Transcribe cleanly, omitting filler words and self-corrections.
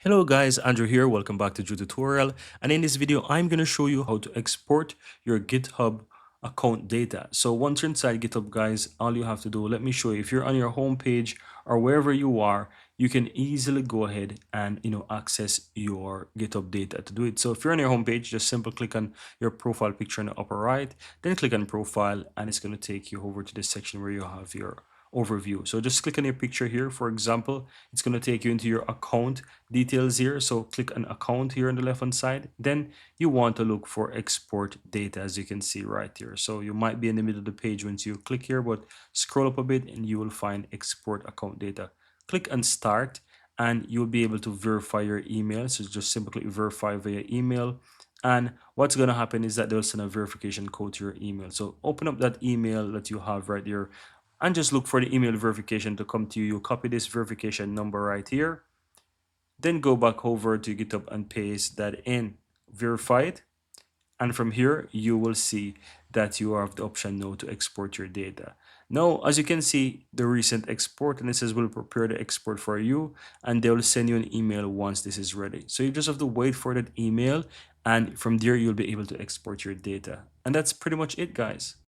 Hello guys, Andrew here. Welcome back to Drew Tutorial. And in this video, I'm going to show you how to export your GitHub account data. So once you're inside GitHub, guys, all you have to do, let me show you. If you're on your home page or wherever you are, you can easily go ahead and access your GitHub data to do it. So if you're on your home page, just simply click on your profile picture in the upper right, then click on profile, and it's going to take you over to this section where you have your overview. So just click on your picture here. For example, it's going to take you into your account details here. So click on account here on the left hand side. Then you want to look for export data, as you can see right here. So you might be in the middle of the page once you click here, but scroll up a bit and you will find export account data. Click on start and you'll be able to verify your email. So just simply verify via email. And what's going to happen is that they'll send a verification code to your email. So open up that email that you have right here and just look for the email verification to come to you. You copy this verification number right here, then go back over to GitHub and paste that in, verify it, and from here you will see that you have the option now to export your data. Now, as you can see, the recent export, and it says will prepare the export for you, and they will send you an email once this is ready. So you just have to wait for that email, and from there you'll be able to export your data. And that's pretty much it, guys.